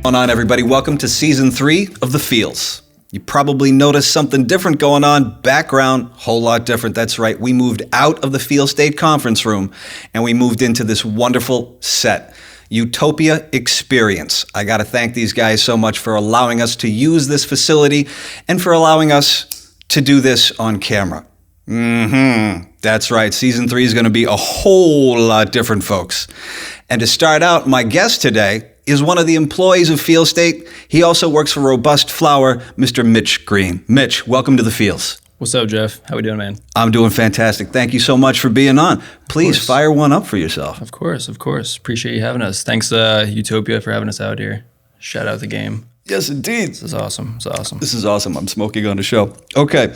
What's going on, everybody? Welcome to season 3 of The Feels. You probably noticed something different going on. Background, whole lot different. That's right. We moved out of the Feel State conference room and we moved into this wonderful set, Utopia Experience. I got to thank these guys so much for allowing us to use this facility and for allowing us to do this on camera. That's right. Season 3 is going to be a whole lot different, folks. And to start out, my guest today is one of the employees of Feel State. He also works for Robust Flower, Mr. Mitch Greene. Mitch, welcome to The Feels. What's up, Jeff? How we doing, man? I'm doing fantastic. Thank you so much for being on. Please fire one up for yourself. Of course. Appreciate you having us. Thanks, Utopia, for having us out here. Shout out the game. Yes, indeed. This is awesome. This is awesome. I'm smoking on the show. Okay,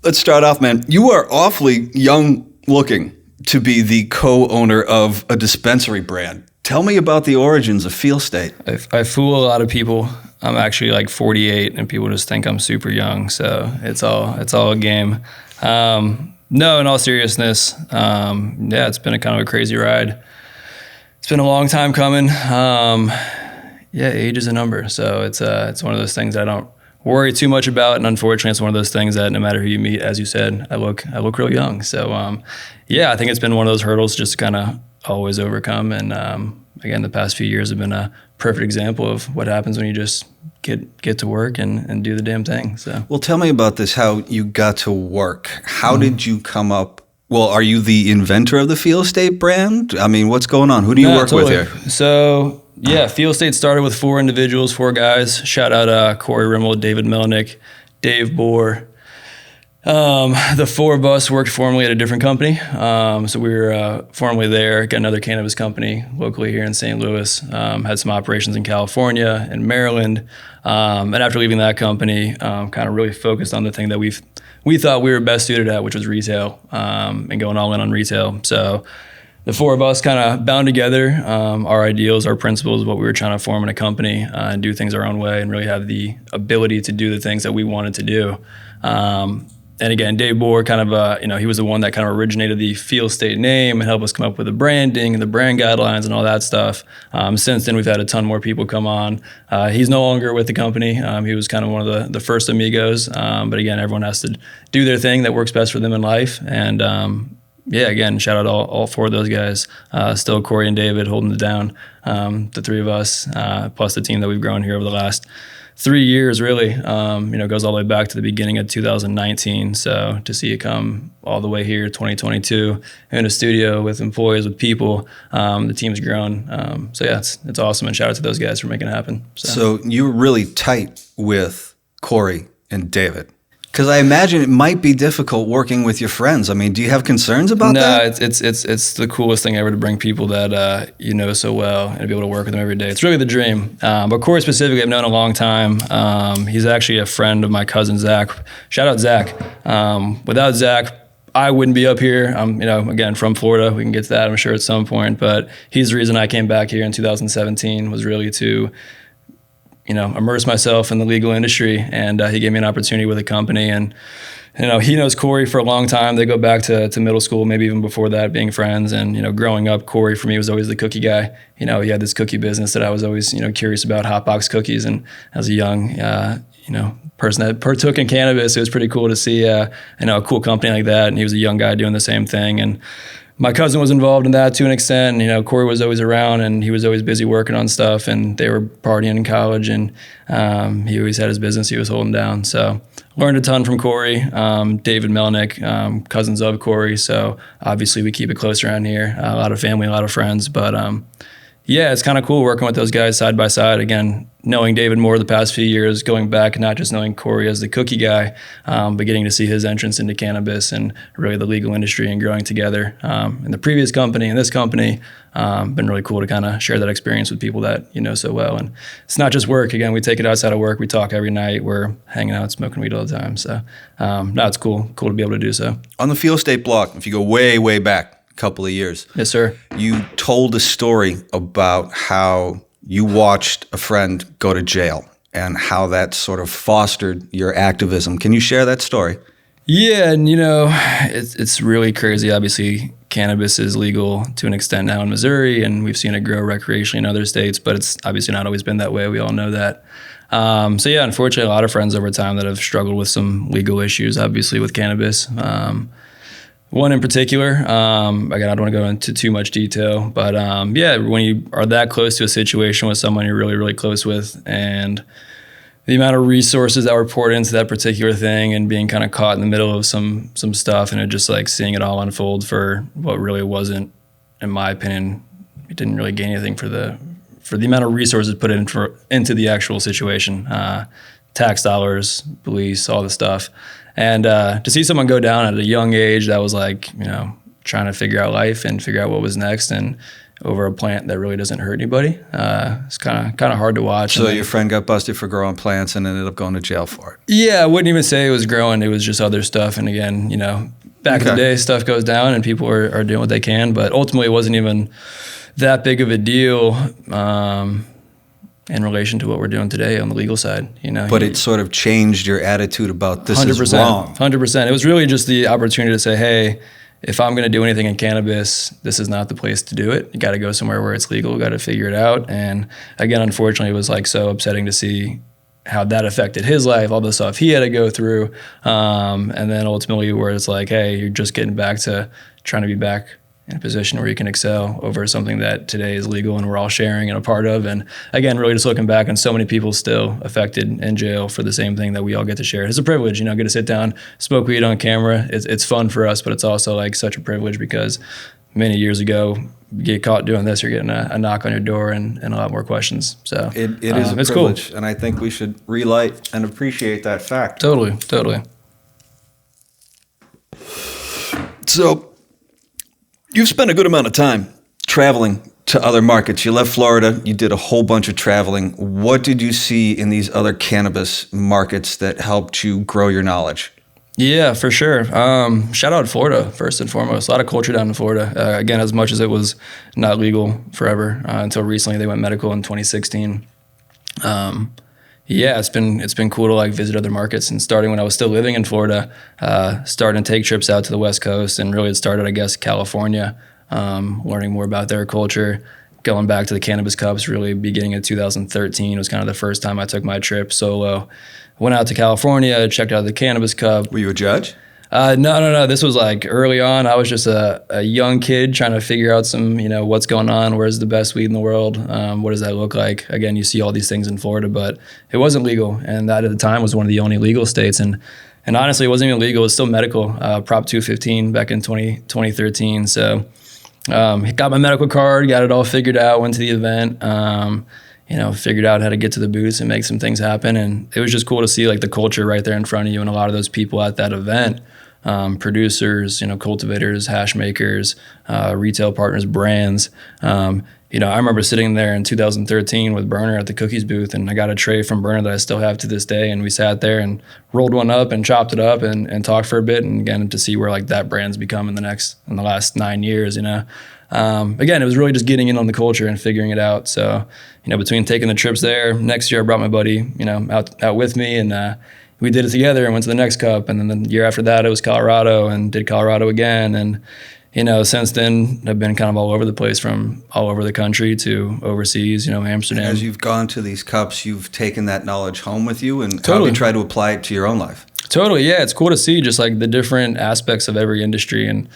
let's start off, man. You are awfully young looking to be the co-owner of a dispensary brand. Tell me about the origins of Feel State. I fool a lot of people. I'm actually like 48, and people just think I'm super young. So it's all a game. No, in all seriousness, it's been a kind of a crazy ride. It's been a long time coming. Age is a number. So it's one of those things I don't worry too much about. And unfortunately, it's one of those things that no matter who you meet, as you said, I look real young. So I think it's been one of those hurdles just to kind of always overcome. And again, the past few years have been a perfect example of what happens when you just get to work and do the damn thing. So, well, tell me about this, how you got to work. How did you come up? Well, are you the inventor of the Feel State brand? I mean, what's going on? Who do you work with here? So, Feel State started with 4 individuals, 4 guys. Shout out Corey Rimmel, David Melnick, Dave Bohr. The 4 of us worked formerly at a different company. So we were formerly there, got another cannabis company locally here in St. Louis, had some operations in California and Maryland. And after leaving that company, kind of really focused on the thing that we thought we were best suited at, which was retail, and going all in on retail. So the 4 of us kind of bound together, our ideals, our principles, what we were trying to form in a company, and do things our own way and really have the ability to do the things that we wanted to do. And again, Dave Bohr kind of, he was the one that kind of originated the Feel State name and helped us come up with the branding and the brand guidelines and all that stuff. Since then, we've had a ton more people come on. He's no longer with the company. He was kind of one of the first amigos. But again, everyone has to do their thing that works best for them in life. And again, shout out all 4 of those guys. Still Corey and David holding it down, the 3 of us, plus the team that we've grown here over the last 3 years, really. Goes all the way back to the beginning of 2019. So to see it come all the way here, 2022, in a studio with employees, with people, the team's grown. It's awesome. And shout out to those guys for making it happen. So you were really tight with Corey and David. Because I imagine it might be difficult working with your friends. I mean, do you have concerns about that? No, it's the coolest thing ever to bring people that you know so well and be able to work with them every day. It's really the dream. But Corey specifically, I've known a long time. He's actually a friend of my cousin Zach. Shout out Zach. Without Zach, I wouldn't be up here. I'm, again, from Florida. We can get to that, I'm sure, at some point. But he's the reason I came back here in 2017, was really to immerse myself in the legal industry, and he gave me an opportunity with a company. And he knows Corey for a long time. They go back to middle school, maybe even before that, being friends. And growing up, Corey for me was always the cookie guy. He had this cookie business that I was always curious about, hot box cookies. And as a young person that partook in cannabis, it was pretty cool to see a cool company like that. And he was a young guy doing the same thing. And my cousin was involved in that to an extent. And, Corey was always around, and he was always busy working on stuff, and they were partying in college, and he always had his business he was holding down. So learned a ton from Corey. David Melnick, cousins of Corey. So obviously we keep it close around here. A lot of family, a lot of friends. But it's kind of cool working with those guys side by side. Again, knowing David more the past few years, going back, not just knowing Corey as the cookie guy, but getting to see his entrance into cannabis and really the legal industry and growing together. In the previous company and this company, been really cool to kind of share that experience with people that you know so well. And it's not just work. Again, we take it outside of work. We talk every night. We're hanging out, smoking weed all the time. So it's cool to be able to do so. On the Feel State block, if you go way, way back a couple of years. Yes, sir. You told a story about how you watched a friend go to jail and how that sort of fostered your activism. Can you share that story? Yeah, and it's really crazy. Obviously, cannabis is legal to an extent now in Missouri, and we've seen it grow recreationally in other states, but it's obviously not always been that way. We all know that. So yeah, unfortunately, a lot of friends over time that have struggled with some legal issues, obviously with cannabis. One in particular, again, I don't want to go into too much detail, but yeah, when you are that close to a situation with someone you're really, really close with, and the amount of resources that were poured into that particular thing, and being kind of caught in the middle of some stuff, and it just like seeing it all unfold for what really wasn't, in my opinion, it didn't really gain anything for the amount of resources put into the actual situation, tax dollars, police, all the stuff. And to see someone go down at a young age that was like, you know, trying to figure out life and figure out what was next, and over a plant that really doesn't hurt anybody, it's kind of hard to watch. So your friend got busted for growing plants and ended up going to jail for it. Yeah, I wouldn't even say it was growing. It was just other stuff. And again, you know, back in the day, stuff goes down and people are doing what they can. But ultimately, it wasn't even that big of a deal in relation to what we're doing today on the legal side, you know. But it sort of changed your attitude about this 100%, is wrong. 100%. It was really just the opportunity to say, hey, if I'm going to do anything in cannabis, this is not the place to do it. You got to go somewhere where it's legal. You got to figure it out. And again, unfortunately, it was like so upsetting to see how that affected his life, all the stuff he had to go through. And then ultimately where it's like, hey, you're just getting back to trying to be back in a position where you can excel over something that today is legal and we're all sharing and a part of. And again, really just looking back on so many people still affected in jail for the same thing that we all get to share. It's a privilege, you know, get to sit down, smoke weed on camera. It's fun for us, but it's also like such a privilege because many years ago, you get caught doing this, you're getting a knock on your door and a lot more questions. So it is a privilege, cool. And I think we should relight and appreciate that fact. Totally. So you've spent a good amount of time traveling to other markets. You left Florida. You did a whole bunch of traveling. What did you see in these other cannabis markets that helped you grow your knowledge? Yeah, for sure. Shout out Florida, first and foremost. A lot of culture down in Florida. Again, as much as it was not legal forever until recently, they went medical in 2016. Yeah, it's been cool to like visit other markets, and starting when I was still living in Florida, starting to take trips out to the West Coast, and really it started, I guess, California, learning more about their culture, going back to the Cannabis Cups, really beginning of 2013 was kind of the first time I took my trip solo. Went out to California, checked out the Cannabis Cup. Were you a judge? No. This was like early on. I was just a young kid trying to figure out some, you know, what's going on. Where's the best weed in the world? What does that look like? Again, you see all these things in Florida, but it wasn't legal. And that at the time was one of the only legal states. And honestly, it wasn't even legal. It was still medical. Prop 215 back in 2013. So got my medical card, got it all figured out, went to the event. You know, figured out how to get to the booths and make some things happen. And it was just cool to see like the culture right there in front of you, and a lot of those people at that event, producers, you know, cultivators, hash makers, retail partners, brands. You know, I remember sitting there in 2013 with Berner at the cookies booth, and I got a tray from Berner that I still have to this day. And we sat there and rolled one up and chopped it up and talked for a bit. And again, to see where like that brand's become in the last 9 years, you know. Again, it was really just getting in on the culture and figuring it out. So, you know, between taking the trips there, next year I brought my buddy, you know, out with me, and we did it together and went to the next cup. And then the year after that, it was Colorado, and did Colorado again. And, you know, since then I've been kind of all over the place, from all over the country to overseas, you know, Amsterdam. As you've gone to these cups, you've taken that knowledge home with you, and totally. How do you try to apply it to your own life? Totally. Yeah. It's cool to see just like the different aspects of every industry, and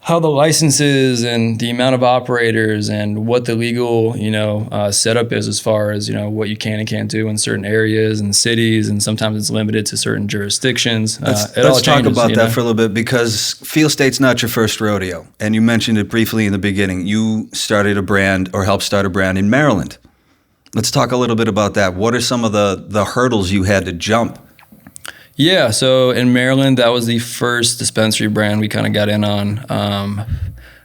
how the licenses and the amount of operators and what the legal, you know, setup is as far as, you know, what you can and can't do in certain areas and cities, and sometimes it's limited to certain jurisdictions. Let's talk about that for a little bit, because Feel State's not your first rodeo, and you mentioned it briefly in the beginning. You started a brand, or helped start a brand, in Maryland. Let's talk a little bit about that. What are some of the hurdles you had to jump? Yeah, so in Maryland, that was the first dispensary brand we kind of got in on.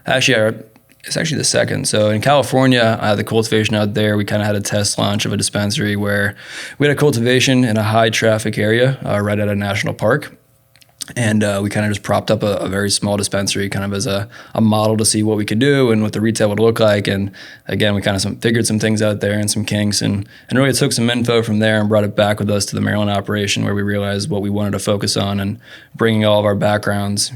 It's actually the second. So in California, the cultivation out there, we kind of had a test launch of a dispensary where we had a cultivation in a high traffic area right at a national park. And we kind of just propped up a very small dispensary kind of as a model to see what we could do and what the retail would look like. And again, we kind of figured some things out there and some kinks and really took some info from there and brought it back with us to the Maryland operation, where we realized what we wanted to focus on and bringing all of our backgrounds,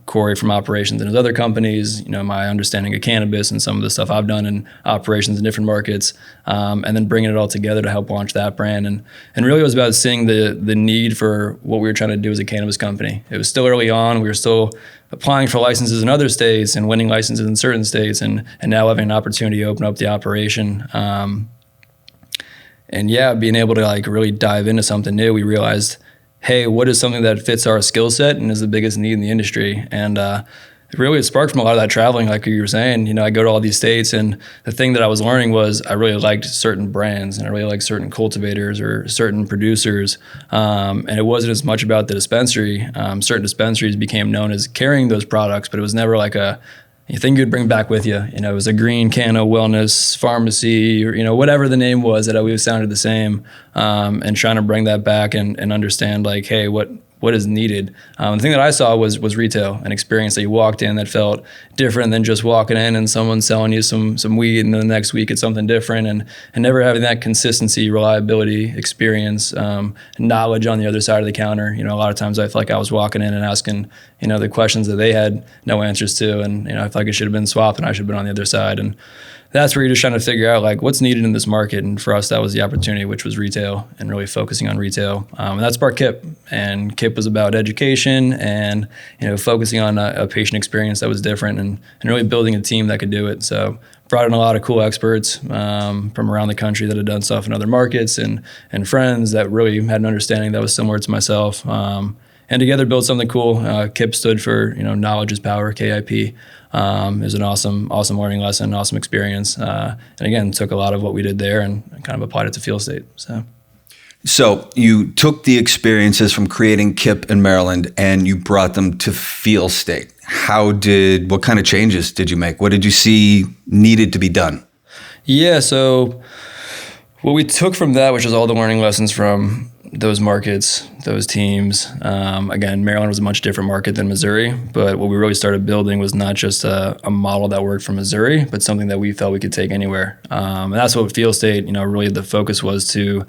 Corey from operations in his other companies, my understanding of cannabis and some of the stuff I've done in operations in different markets, and then bringing it all together to help launch that brand. And really it was about seeing the need for what we were trying to do as a cannabis company. It was still early on. We were still applying for licenses in other states and winning licenses in certain states, and now having an opportunity to open up the operation. Being able to really dive into something new, we realized, hey, what is something that fits our skill set and is the biggest need in the industry? And it sparked from a lot of that traveling, like you were saying. I go to all these states, and the thing that I was learning was I really liked certain brands, and I really liked certain cultivators or certain producers. And it wasn't as much about the dispensary. Certain dispensaries became known as carrying those products, but it was never like a thing you'd bring back with you. It was a green Cano Wellness Pharmacy, or whatever the name was that always sounded the same. And trying to bring that back and understand, hey, what is needed. The thing that I saw was retail, an experience that you walked in that felt different than just walking in and someone selling you some weed, and then the next week it's something different, and never having that consistency, reliability, experience, knowledge on the other side of the counter. A lot of times I felt like I was walking in and asking, the questions that they had no answers to, and I felt like it should have been swapped and I should have been on the other side. And that's where you're just trying to figure out what's needed in this market. And for us, that was the opportunity, which was retail, and really focusing on retail. And that sparked KIP. And KIP was about education and, focusing on a patient experience that was different, and really building a team that could do it. So brought in a lot of cool experts from around the country that had done stuff in other markets, and friends that really had an understanding that was similar to myself. And together build something cool. KIP stood for, knowledge is power, KIP. It was an awesome learning lesson, awesome experience. And again, took a lot of what we did there and kind of applied it to Feel State. So you took the experiences from creating KIP in Maryland and you brought them to Feel State. What kind of changes did you make? What did you see needed to be done? Yeah, so what we took from that, which was all the learning lessons from those markets, those teams. Again, Maryland was a much different market than Missouri, but what we really started building was not just a model that worked for Missouri, but something that we felt we could take anywhere. And that's what Feel State, really the focus was to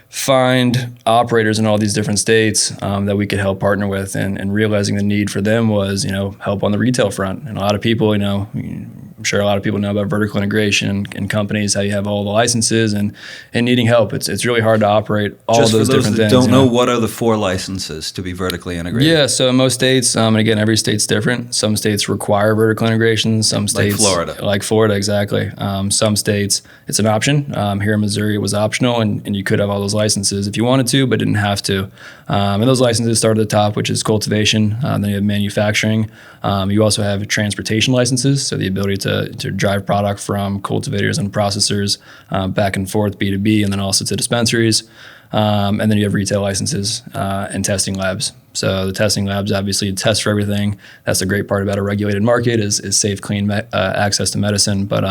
find operators in all these different states that we could help partner with, and realizing the need for them was, help on the retail front. And a lot of people, I'm sure a lot of people know about vertical integration in companies, how you have all the licenses and needing help. It's really hard to operate all those different things. Just for those that don't know, what are the 4 licenses to be vertically integrated? Yeah, so in most states, and again, every state's different. Some states require vertical integration. Some states, like Florida, exactly. Some states, it's an option. Here in Missouri, it was optional, and you could have all those licenses if you wanted to, but didn't have to. And those licenses start at the top, which is cultivation. Then you have manufacturing. You also have transportation licenses, so the ability to drive product from cultivators and processors back and forth, B2B, and then also to dispensaries. And then you have retail licenses and testing labs. So the testing labs obviously test for everything. That's the great part about a regulated market is safe, clean access to medicine. But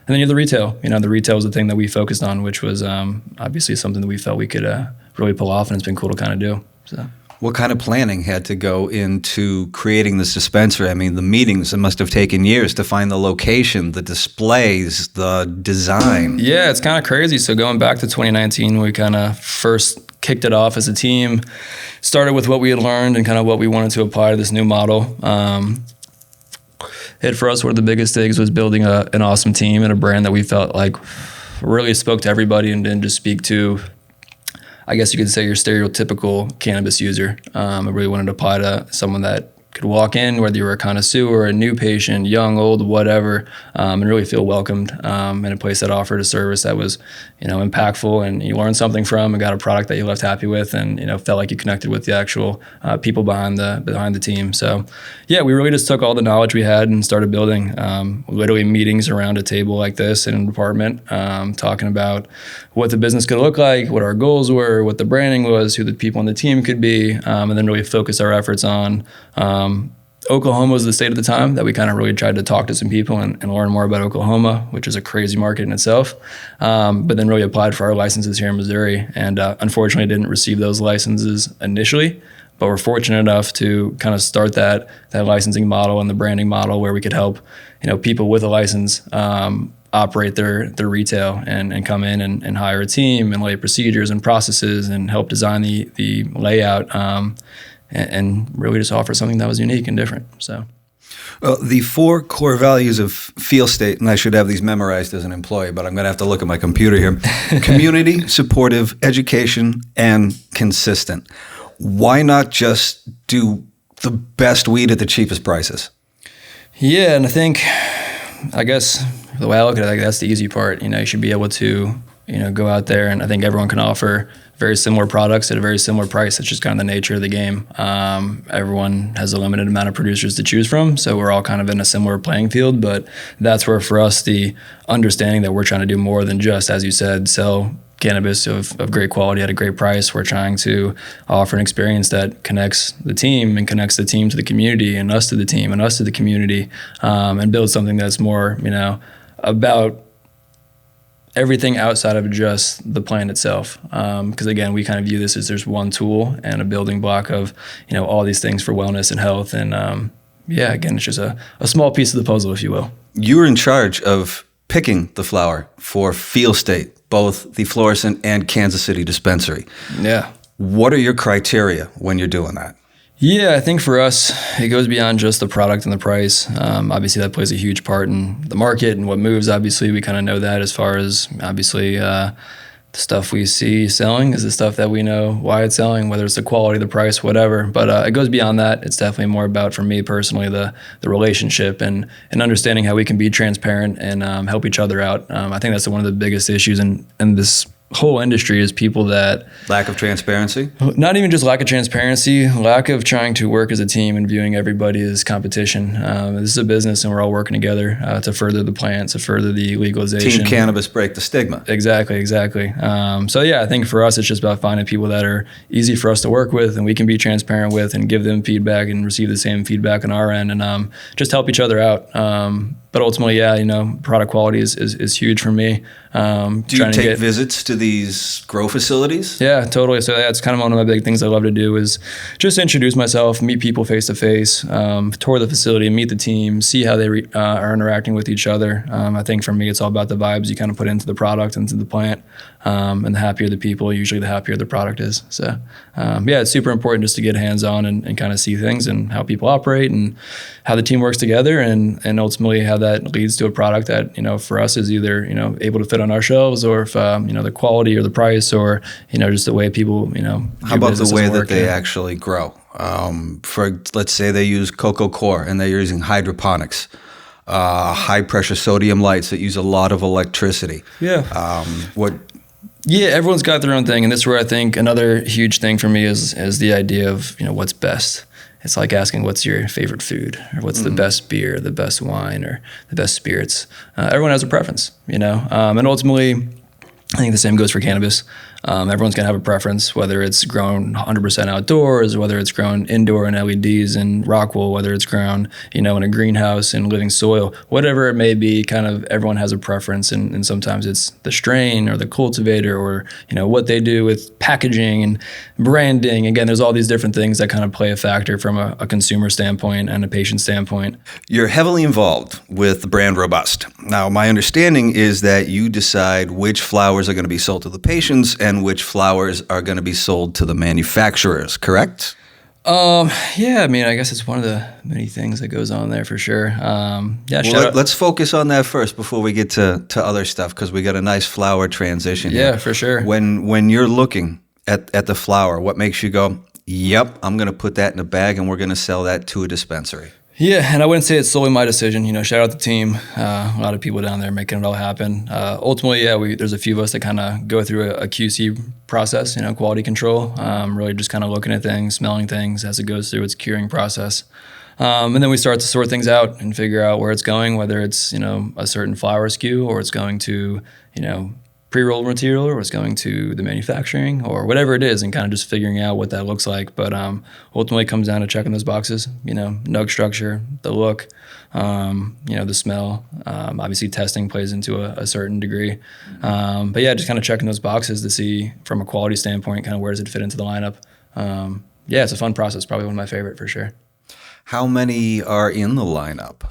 and then you have the retail. The retail is the thing that we focused on, which was obviously something that we felt we could really pull off, and it's been cool to kind of do. So. What kind of planning had to go into creating this dispensary? I mean, the meetings, it must have taken years to find the location, the displays, the design. Yeah, it's kind of crazy. So going back to 2019, we kind of first kicked it off as a team, started with what we had learned and kind of what we wanted to apply to this new model. For us, one of the biggest things was building an awesome team and a brand that we felt like really spoke to everybody and didn't just speak to, I guess you could say, your stereotypical cannabis user. I really wanted to apply to someone that could walk in, whether you were a connoisseur, a new patient, young, old, whatever, and really feel welcomed in a place that offered a service that was, impactful, and you learned something from and got a product that you left happy with, and felt like you connected with the actual people behind the team. So, yeah, we really just took all the knowledge we had and started building. Literally meetings around a table like this in an apartment, talking about what the business could look like, what our goals were, what the branding was, who the people on the team could be, and then really focus our efforts on. Oklahoma was the state at the time that we kind of really tried to talk to some people and learn more about Oklahoma, which is a crazy market in itself, but then really applied for our licenses here in Missouri, and unfortunately didn't receive those licenses initially, But we're fortunate enough to kind of start that licensing model and the branding model where we could help, people with a license operate their retail and come in and hire a team and lay procedures and processes and help design the layout and really just offer something that was unique and different. So. Well, the 4 core values of Feel State, and I should have these memorized as an employee, but I'm going to have to look at my computer here. Community, supportive, education, and consistent. Why not just do the best weed at the cheapest prices? Yeah, and I guess the way I look at it, that's the easy part. You should be able to, go out there, and I think everyone can offer very similar products at a very similar price. It's just kind of the nature of the game. Everyone has a limited amount of producers to choose from, so we're all kind of in a similar playing field. But that's where, for us, the understanding that we're trying to do more than just, as you said, sell cannabis of great quality at a great price. We're trying to offer an experience that connects the team and connects the team to the community and us to the team and us to the community, and build something that's more, about everything outside of just the plant itself. Because again, we kind of view this as there's one tool and a building block of, all these things for wellness and health. And again, it's just a small piece of the puzzle, if you will. You were in charge of picking the flower for Feel State, both the Florissant and Kansas City Dispensary. Yeah. What are your criteria when you're doing that? Yeah, I think for us, it goes beyond just the product and the price. Obviously, that plays a huge part in the market and what moves. Obviously, we kind of know that as far as, obviously, the stuff we see selling is the stuff that we know why it's selling, whether it's the quality, the price, whatever. But it goes beyond that. It's definitely more about, for me personally, the relationship and understanding how we can be transparent and help each other out. I think that's one of the biggest issues in this whole industry is people that lack of transparency. Not even just lack of transparency, lack of trying to work as a team and viewing everybody as competition. This is a business and we're all working together to further the plant, to further the legalization. Team cannabis, break the stigma. Exactly. So yeah, I think for us it's just about finding people that are easy for us to work with and we can be transparent with and give them feedback and receive the same feedback on our end and just help each other out. But ultimately, product quality is huge for me. Do you take visits to these grow facilities? Yeah, totally. So that's kind of one of my big things I love to do is just introduce myself, meet people face to face, tour the facility, meet the team, see how they are interacting with each other. I think for me, it's all about the vibes you kind of put into the product, into the plant. And the happier the people, usually the happier the product is. So, it's super important just to get hands-on and kind of see things and how people operate and how the team works together and ultimately how that leads to a product that, for us is either, able to fit on our shelves or if, the quality or the price or, just the way people, How about the way that they actually grow? Let's say they use coco core and they're using hydroponics. High pressure sodium lights that use a lot of electricity. Yeah. Yeah, everyone's got their own thing, and this is where I think another huge thing for me is the idea of what's best. It's like asking what's your favorite food, or what's the best beer, the best wine, or the best spirits. Everyone has a preference, and ultimately, I think the same goes for cannabis. Everyone's gonna have a preference, whether it's grown 100% outdoors, whether it's grown indoor in LEDs and rock wool, whether it's grown, in a greenhouse in living soil, whatever it may be. Kind of everyone has a preference, and sometimes it's the strain or the cultivator or what they do with packaging and branding. Again, there's all these different things that kind of play a factor from a consumer standpoint and a patient standpoint. You're heavily involved with the brand Robust. Now, my understanding is that you decide which flowers are going to be sold to the patients and which flowers are going to be sold to the manufacturers, correct? I guess it's one of the many things that goes on there for sure. Let's focus on that first before we get to other stuff because we got a nice flower transition here. Yeah, for sure. When you're looking at the flower, what makes you go, yep, I'm going to put that in a bag and we're going to sell that to a dispensary? Yeah, and I wouldn't say it's solely my decision. Shout out the team. A lot of people down there making it all happen. Ultimately, there's a few of us that kind of go through a QC process, quality control, really just kind of looking at things, smelling things as it goes through its curing process. And then we start to sort things out and figure out where it's going, whether it's, a certain flower SKU or it's going to, pre-rolled material or it's going to the manufacturing or whatever it is and kind of just figuring out what that looks like. But ultimately it comes down to checking those boxes, nug structure, the look, the smell. Obviously testing plays into a certain degree. Just kind of checking those boxes to see from a quality standpoint, kind of where does it fit into the lineup. yeah, it's a fun process. Probably one of my favorite for sure. How many are in the lineup?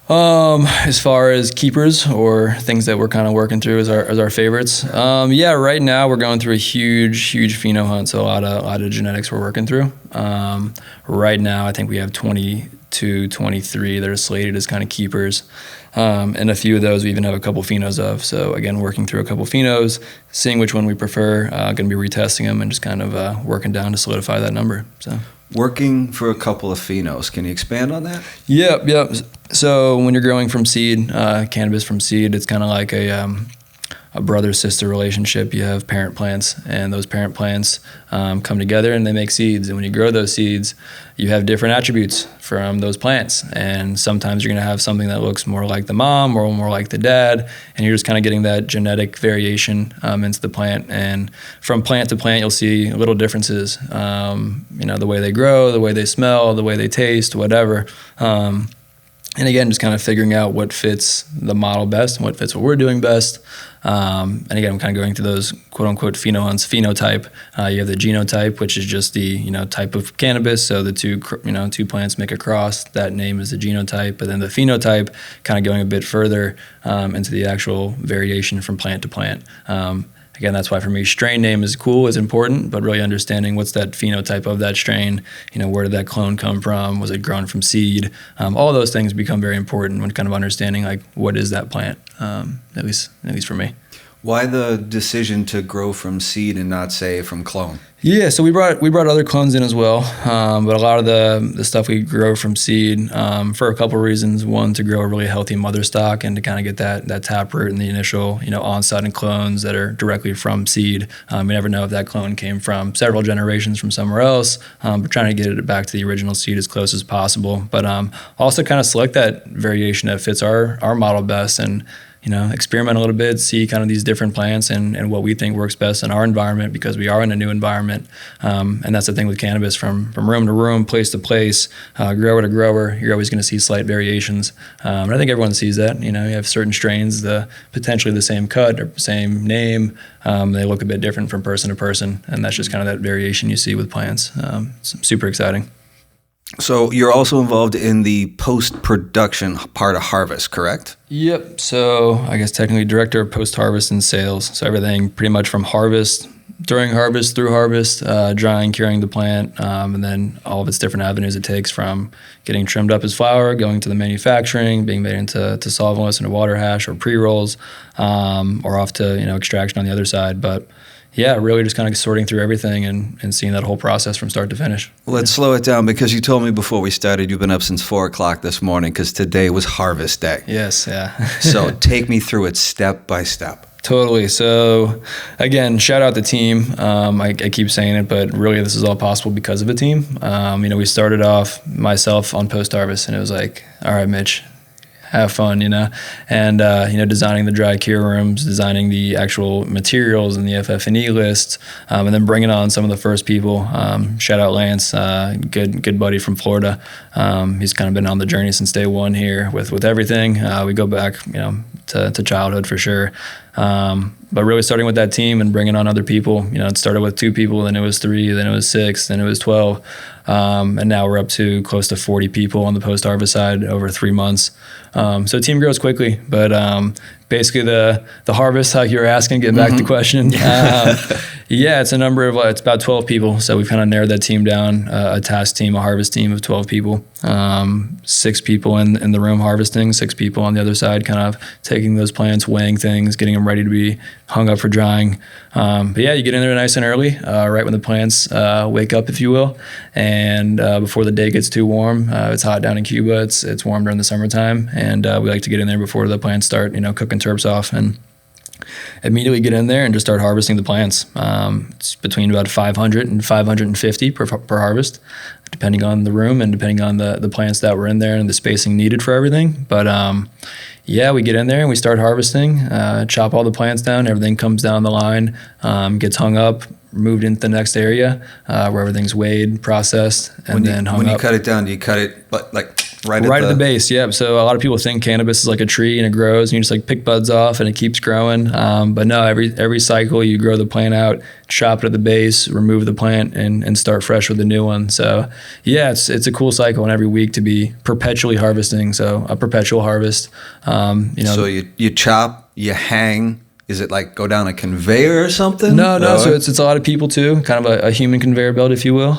As far as keepers or things that we're kind of working through as our favorites. Yeah, right now we're going through a huge pheno hunt. So a lot of genetics we're working through. Right now I think we have 22, 23 that are slated as kind of keepers. And a few of those we even have a couple phenos of. So again, working through a couple phenos, seeing which one we prefer, going to be retesting them and just kind of working down to solidify that number. So. Working for a couple of phenos. Can you expand on that? Yep. So when you're growing from seed, cannabis from seed, it's kind of like a brother-sister relationship. You have parent plants, and those parent plants come together and they make seeds. And when you grow those seeds, you have different attributes from those plants. And sometimes you're going to have something that looks more like the mom or more like the dad, and you're just kind of getting that genetic variation into the plant. And from plant to plant, you'll see little differences. The way they grow, the way they smell, the way they taste, whatever. And again, just kind of figuring out what fits the model best and what fits what we're doing best. And again, I'm kind of going through those quote unquote phenotype. You have the genotype, which is just the type of cannabis. So the two plants make a cross. That name is the genotype. But then the phenotype, kind of going a bit further into the actual variation from plant to plant. Again, that's why for me, strain name is cool, is important, but really understanding what's that phenotype of that strain, where did that clone come from? Was it grown from seed? All those things become very important when kind of understanding like what is that plant, at least for me. Why the decision to grow from seed and not, say, from clone? Yeah, so we brought other clones in as well, but a lot of the stuff we grow from seed for a couple of reasons. One, to grow a really healthy mother stock and to kind of get that taproot and the initial onset and clones that are directly from seed. We never know if that clone came from several generations from somewhere else, but trying to get it back to the original seed as close as possible. But also kind of select that variation that fits our model best and experiment a little bit, see kind of these different plants and what we think works best in our environment, because we are in a new environment. And that's the thing with cannabis, from room to room, place to place, grower to grower, you're always going to see slight variations. And I think everyone sees that. You have certain strains, potentially the same cut or same name, they look a bit different from person to person. And that's just kind of that variation you see with plants. It's super exciting. So you're also involved in the post-production part of harvest, correct? Yep. So I guess technically director of post-harvest and sales. So everything pretty much from harvest, during harvest, through harvest, drying, curing the plant, and then all of its different avenues it takes, from getting trimmed up as flower, going to the manufacturing, being made into solventless, into water hash or pre-rolls, or off to extraction on the other side. But yeah, really just kind of sorting through everything and seeing that whole process from start to finish. Let's slow it down, because you told me before we started you've been up since 4 o'clock this morning because today was harvest day. Yes, yeah. So take me through it step by step. Totally. So again, shout out the team. I keep saying it, but really this is all possible because of a team. We started off myself on post-harvest, and it was like, all right, Mitch, have fun, and designing the dry cure rooms, designing the actual materials and the FF&E list, and then bringing on some of the first people. Shout out Lance, good buddy from Florida. He's kind of been on the journey since day one here with everything. We go back, to childhood for sure. But really starting with that team and bringing on other people. It started with 2 people, then it was 3, then it was 6, then it was 12. And now we're up to close to 40 people on the post-harvest side over 3 months. So the team grows quickly, but basically the harvest, like you were asking, getting back to the question. Yeah, it's it's about 12 people. So we've kind of narrowed that team down, a task team, a harvest team of 12 people, 6 people in the room harvesting, 6 people on the other side, kind of taking those plants, weighing things, getting them ready to be hung up for drying. But yeah, you get in there nice and early, right when the plants wake up, if you will, and before the day gets too warm. It's hot down in Cuba. It's warm during the summertime, and we like to get in there before the plants start, cooking terps off, and immediately get in there and just start harvesting the plants. It's between about 500 and 550 per harvest, depending on the room and depending on the plants that were in there and the spacing needed for everything. But yeah, we get in there and we start harvesting, chop all the plants down, everything comes down the line, gets hung up, moved into the next area where everything's weighed, processed, and then hung up. When you cut it down, do you cut it like Right at the base, yeah. So a lot of people think cannabis is like a tree and it grows and you just like pick buds off and it keeps growing. But no, every cycle you grow the plant out, chop it at the base, remove the plant and start fresh with a new one. So yeah, it's a cool cycle, and every week to be perpetually harvesting. So a perpetual harvest. So you chop, you hang. Is it like go down a conveyor or something? No. So it's a lot of people too, kind of a human conveyor belt, if you will.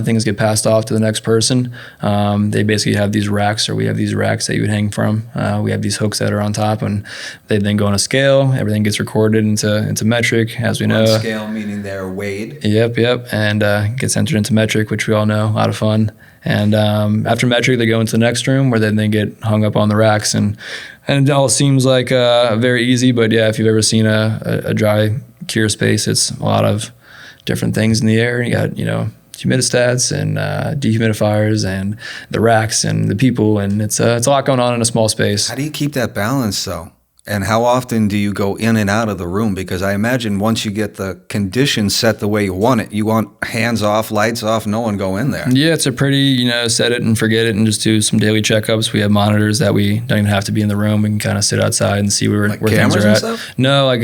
Things get passed off to the next person. They basically have these racks, or we have these racks that you would hang from. We have these hooks that are on top, and they then go on a scale. Everything gets recorded into metric, as we know. On scale meaning they're weighed. Yep. And gets entered into metric, which we all know, a lot of fun. And after metric, they go into the next room where then they get hung up on the racks. And it all seems like very easy, but yeah, if you've ever seen a dry cure space, it's a lot of different things in the air. You got, humidistats and dehumidifiers and the racks and the people, and it's a lot going on in a small space. How do you keep that balance though? And how often do you go in and out of the room? Because I imagine once you get the conditions set the way you want it, you want hands off, lights off, no one go in there. Yeah, it's a pretty, set it and forget it and just do some daily checkups. We have monitors that we don't even have to be in the room. We can kind of sit outside and see where things are at. Stuff? No, like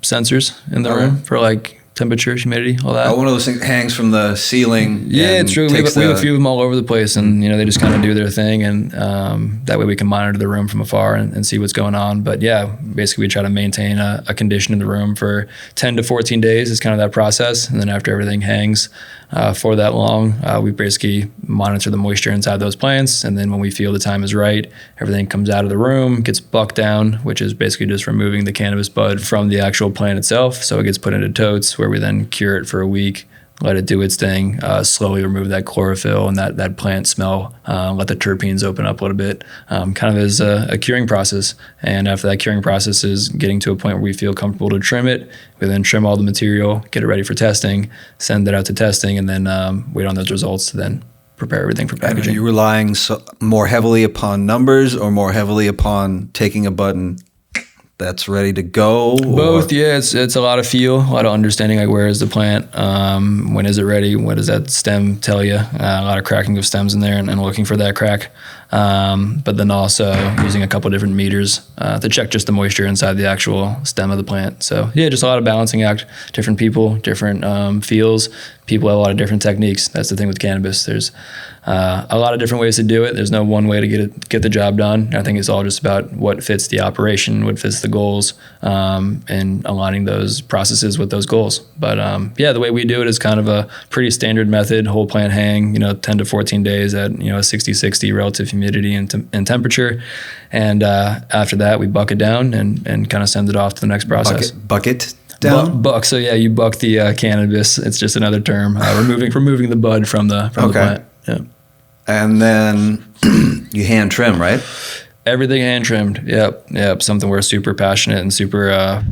sensors in the room for like temperature, humidity, all that. One of those things hangs from the ceiling. Yeah, it's true. We have a few of them all over the place, and they just kind of do their thing, and that way we can monitor the room from afar and see what's going on. But yeah, basically we try to maintain a condition in the room for 10 to 14 days is kind of that process, and then after everything hangs for that long, we basically monitor the moisture inside those plants, and then when we feel the time is right, everything comes out of the room, gets bucked down, which is basically just removing the cannabis bud from the actual plant itself. So it gets put into totes where we then cure it for a week, let it do its thing, slowly remove that chlorophyll and that plant smell, let the terpenes open up a little bit, kind of as a curing process. And after that curing process is getting to a point where we feel comfortable to trim it, we then trim all the material, get it ready for testing, send it out to testing, and then wait on those results to then prepare everything for packaging. Are you relying more heavily upon numbers or more heavily upon taking a bud and that's ready to go? Both, yeah. It's a lot of feel, a lot of understanding, like where is the plant, when is it ready, what does that stem tell you? A lot of cracking of stems in there and looking for that crack. But then also using a couple different meters to check just the moisture inside the actual stem of the plant. So yeah, just a lot of balancing act, different people, different feels. People have a lot of different techniques. That's the thing with cannabis. There's a lot of different ways to do it. There's no one way to get the job done. I think it's all just about what fits the operation, what fits the goals, and aligning those processes with those goals. But yeah, the way we do it is kind of a pretty standard method, whole plant hang, 10 to 14 days at, 60 relative humidity and temperature. And after that, we buck it down and kind of send it off to the next process. Bucket down? Buck. So yeah, you buck the cannabis. It's just another term. Removing the bud from the plant. Yeah. And then you hand trim, right? Everything hand trimmed. Yep. Something we're super passionate and super.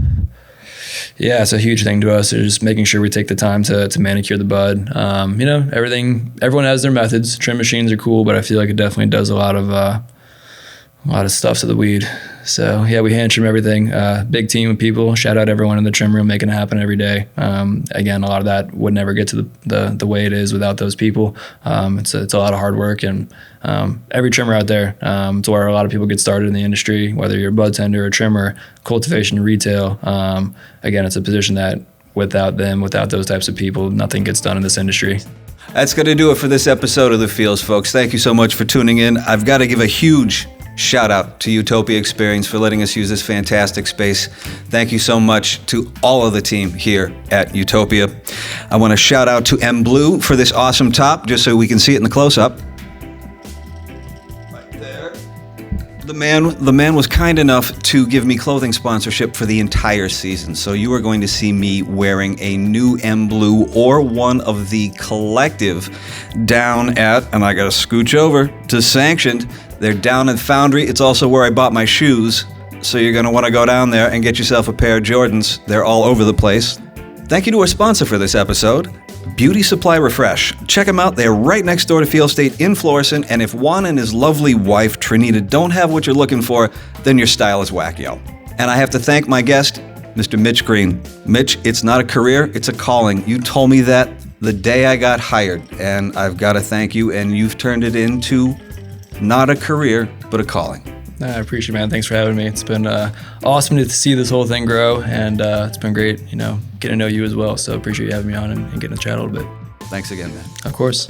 It's a huge thing to us. It's just making sure we take the time to manicure the bud. Everyone has their methods. Trim machines are cool, but I feel like it definitely does a lot of stuff to the weed. So yeah, we hand trim everything. Big team of people. Shout out everyone in the trim room making it happen every day. Again, a lot of that would never get to the way it is without those people. It's a lot of hard work, and every trimmer out there. It's where a lot of people get started in the industry, whether you're a bud tender or a trimmer, cultivation, retail. Again, it's a position that without those types of people, nothing gets done in this industry. That's going to do it for this episode of The Feels, folks. Thank you so much for tuning in. I've got to give a huge shout out to Utopia Experience for letting us use this fantastic space. Thank you so much to all of the team here at Utopia. I want to shout out to M Blue for this awesome top, just so we can see it in the close-up. Right there. The man was kind enough to give me clothing sponsorship for the entire season. So you are going to see me wearing a new M Blue or one of the collective down at, and I got to scooch over to Sanctioned. They're down at Foundry. It's also where I bought my shoes. So you're going to want to go down there and get yourself a pair of Jordans. They're all over the place. Thank you to our sponsor for this episode, Beauty Supply Refresh. Check them out. They're right next door to Feel State in Florissant. And if Juan and his lovely wife, Trinita, don't have what you're looking for, then your style is whack, yo. And I have to thank my guest, Mr. Mitch Greene. Mitch, it's not a career, it's a calling. You told me that the day I got hired, and I've got to thank you, and you've turned it into not a career, but a calling. I appreciate it, man. Thanks for having me. It's been awesome to see this whole thing grow, and it's been great, getting to know you as well. So appreciate you having me on and getting to chat a little bit. Thanks again, man. Of course.